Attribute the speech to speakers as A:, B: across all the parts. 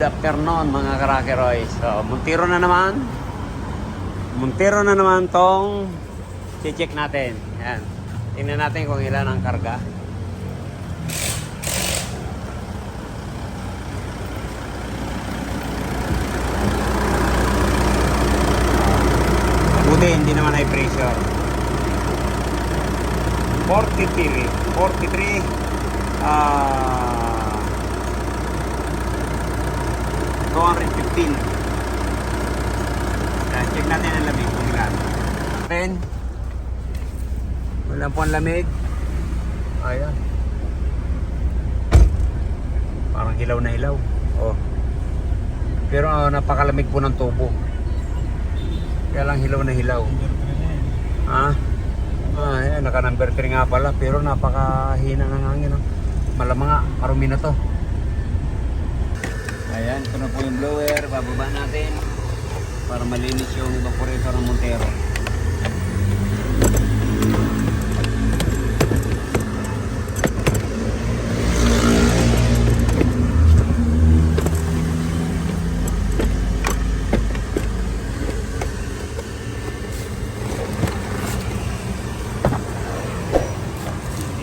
A: Good afternoon mga Karakeroy. So, Montero na naman. Montero na naman tong check natin. Yan. Tingnan natin kung ilan ang karga. Buti, hindi naman high pressure. 43. 215. Check natin ang lamig kung ilan. Wala po ang lamig. Ayan. Parang hilaw na hilaw. Oh. Pero napakalamig po ng tubo. Kaya lang hilaw na hilaw. Ayan, naka number 3 nga pala. Pero napakahina ng hangin. Malamang nga, marumi na to. Ayan, ito na po yung blower. Bababa natin para malinis yung evaporator ng Montero.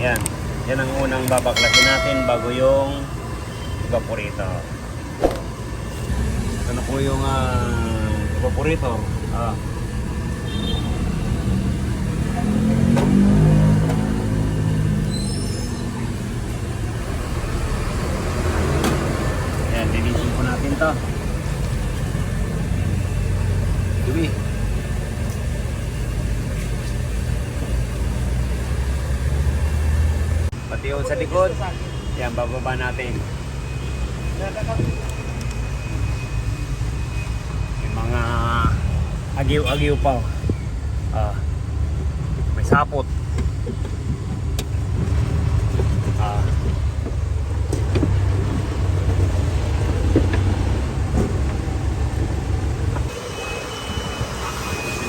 A: Ayan, yan ang unang babaklasin natin bago yung evaporator. Ito na po yung evaporator. Ayan, linisin po natin to. Dumi. Pati yung sa likod. Ayan, bababa natin. Mga agiw-agiw pa. May sapot.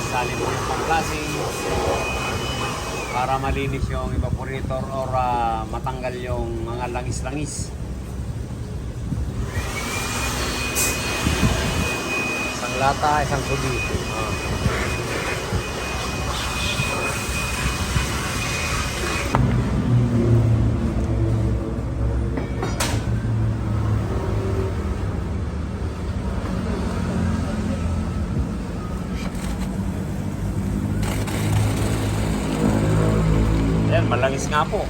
A: Salin mo yung pang-classing para malinis yung evaporator or matanggal yung mga langis-langis. Lata, isang kubi. Ayan, malangis nga po.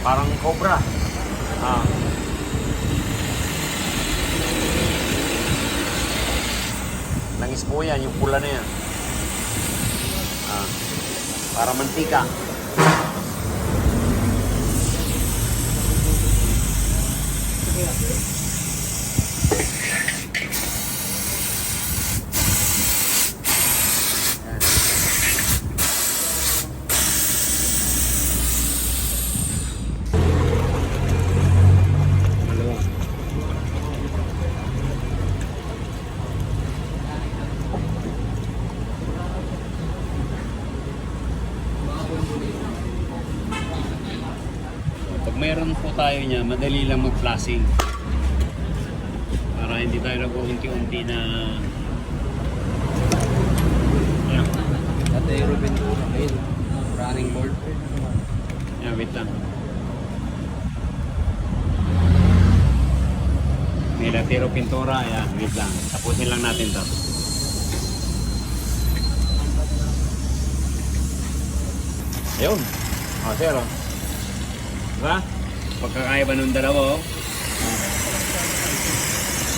A: Parang cobra. Langis po yan, yung pula na yan. Para mantika. Meron po tayo niya, madali lang mag-flashing para hindi tayo nag-unti-unti na ayan. At aero pintura ngayon, running board. Ayan, wait lang. May latero pintura, ayan, wait lang. Tapusin lang natin to. Ayun. Sir, diba? Pagkakaiba ng dalawa,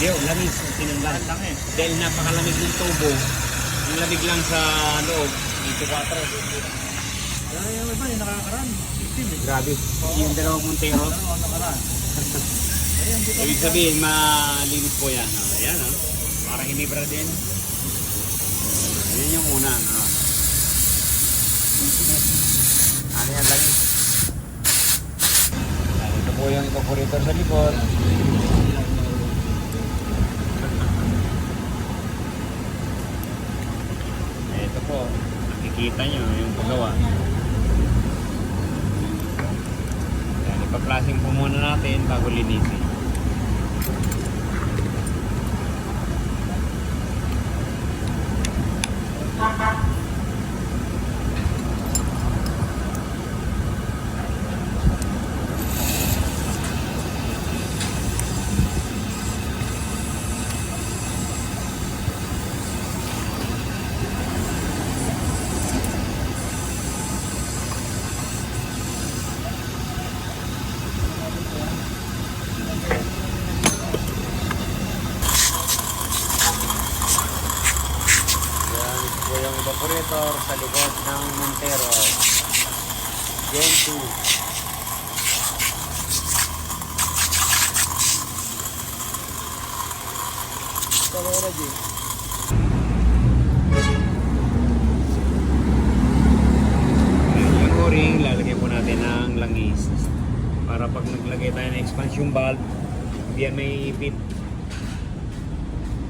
A: langis ang tinanggal. Dahil napakalamig ng tubo. Ang lamig lang sa loob, 24.
B: Yung iba yung nakakaran.
A: Grabe. Yung dalawang Montero. Ibig sabihin, malinis po yan. Ayan, parang hinibra din. Ayan yung una. Ano yan, langis? Ito po yung evaporator sa likod. Ito po, nakikita nyo yung paggawa. Ipa-flashing po muna natin bago linisin. compressor sa likod ng Montero Gen 2.
B: Tama na, Jay.
A: Yung o-ring, lalagyan po natin ng langis para pag naglagay tayo ng expansion valve, hindi yan may ipit.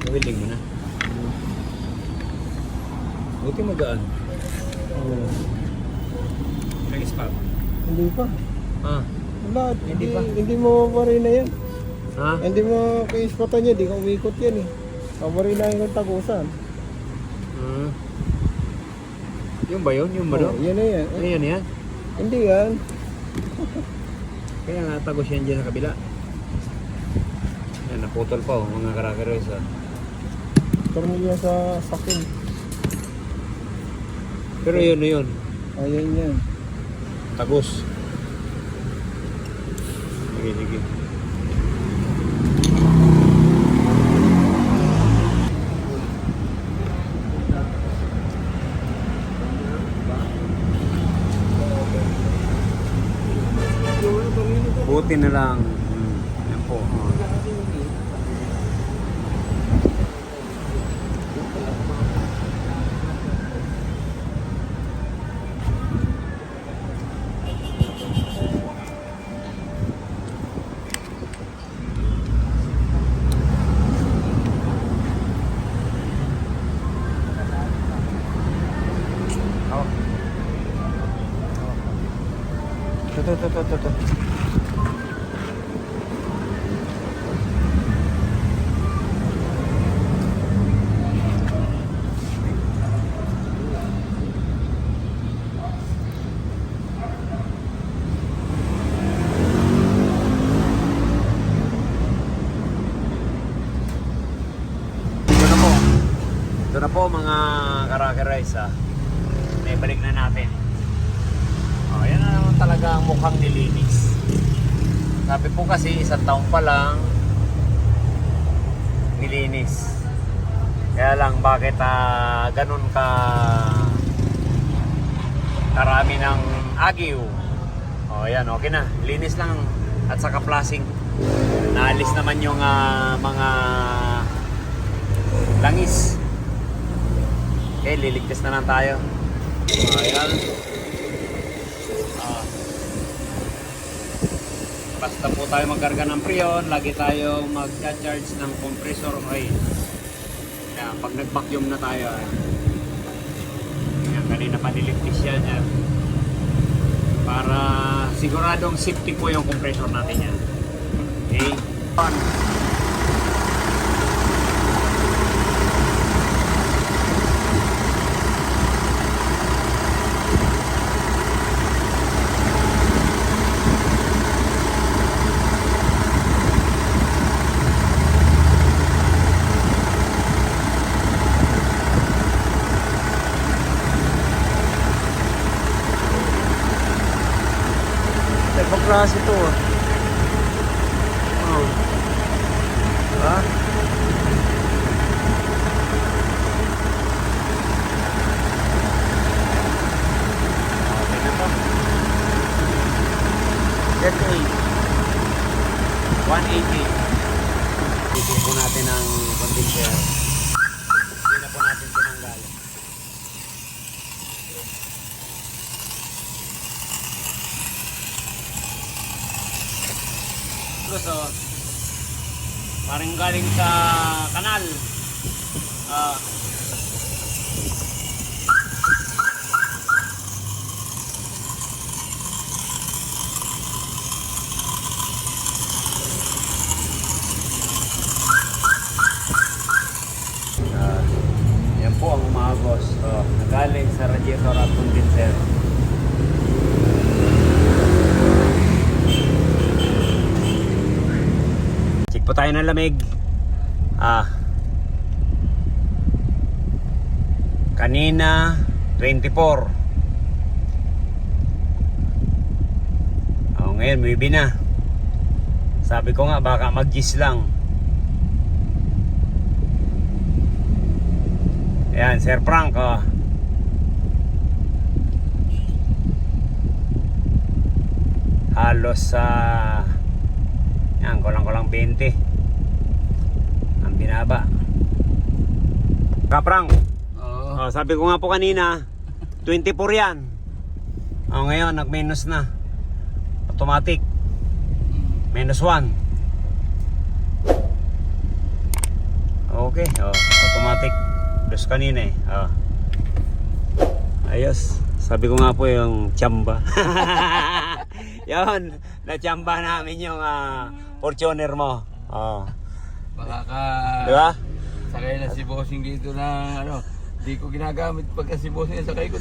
A: Welding mo na. Buti magaan. Ilang spot?
B: Hindi pa.
A: Ah,
B: Wala,
A: Hindi pa.
B: hindi mo marin na yan.
A: ha?
B: Hindi mo kaispatan yan, di ka umikot yan eh. Marin na yung tagusan.
A: Ah. Yung ba yun? Yung ba
B: Oh,
A: doon?
B: yan na yan.
A: Ano yan yan?
B: Hindi yan.
A: Kaya nga tagos yan dyan sa kabila. Yan, naputol pa oh, mga karakeros ah.
B: Tornilyo sa sakin.
A: Pero yun na yun.
B: Ayan yan.
A: Tagos. Sige, sige. Buti na lang. Yan po. Oh. Ito. Ito na po mga karakerais ah. Naibalik na natin. Oh, yan na naman talaga ang mukhang nilinis. Sabi po kasi isang taon pa lang nilinis. Kaya lang bakit ganun ka karami ng agiw. Oh, yan okay na. Linis lang at saka flashing. Naalis naman yung mga langis. Okay, liligtas na lang tayo. Ayan. Basta po tayo magkarga ng preon, lagi tayo mag-charge ng compressor oil. Kaya pag nag-vacuum na tayo, yan, kanina pa niligtas yan. Para siguradong safety po yung compressor natin yan. Okay?
B: Ibang klase ito ah.
A: Oh.
B: Ha?
A: Okay na to.
B: Get 8.
A: 180. Titin po natin ang condenser. Hindi na po natin tinanggal. Tapos parang galing sa kanal. Yan po ang umagos. Nagaling sa radiator at condenser. Check po tayo ng lamig. Kanina 24. Ngayon maybe na. Sabi ko nga baka mag-gis lang. Ayan, Sir Frank. halos sa yan, kulang-kulang 20 ang binaba. Kaprang,
C: Oo.
A: sabi ko nga po kanina 24 yan. Ngayon nag-minus na. Automatic minus 1. Okay, automatic plus kanina eh. Ayos. Sabi ko nga po yung tsamba. Yun, na-tsamba namin yung Fortuner mo.
C: Baka ka
A: Diba?
C: sakay na si Bossing dito na ano, di ko ginagamit pagka si Bossing sakay ko.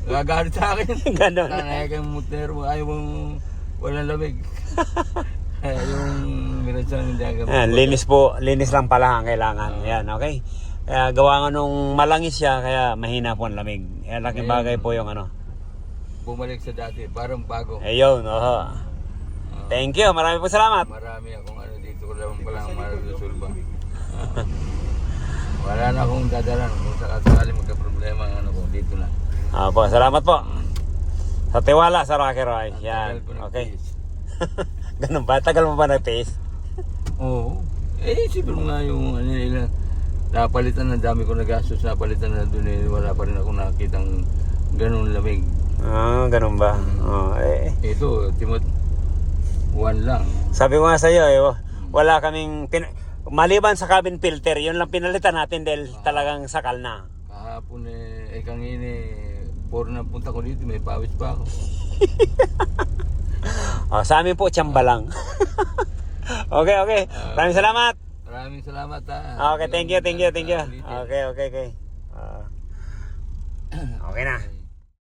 C: Gagalit sa akin.
A: Ganon.
C: Tanay kang motor mo, ayaw mong walang lamig. Yung minsan hindi agad.
A: Linis po, linis lang pala ang kailangan. Yan, okay. Kaya gawa nga nung malangis siya, kaya mahina po ang lamig. Yan, laking bagay po yung ano.
C: Bumalik sa dati, parang bago.
A: Ayun, Thank you, marami po salamat.
C: Marami akong ano dito ko lang palang malusulba. Wala na akong dadalan kung sakasakali magka-problema ang ano ko dito na.
A: Po, salamat po. Sa tiwala sa Rocky Roy. Yan,
C: Tagal ko
A: okay.
C: nag-face.
A: Ganun ba? Tagal mo ba nag-face?
C: Oo. Isipin mo nga yung ano nila. Napalitan na, dami ko nagastos, napalitan na doon eh. Wala pa rin ako nakitang ganun lamig.
A: Ganun ba?
C: Ito, Timot, 1 lang.
A: Sabi ko nga sa iyo, wala kaming maliban sa cabin filter, yun lang pinalitan natin dahil talagang sakal na.
C: Kahapon kangin puro na punta ko dito, may pawis pa ako.
A: Sa amin po, tsamba lang. Okay. Maraming salamat.
C: Maraming salamat ha.
A: Okay, thank you. Okay. Okay na.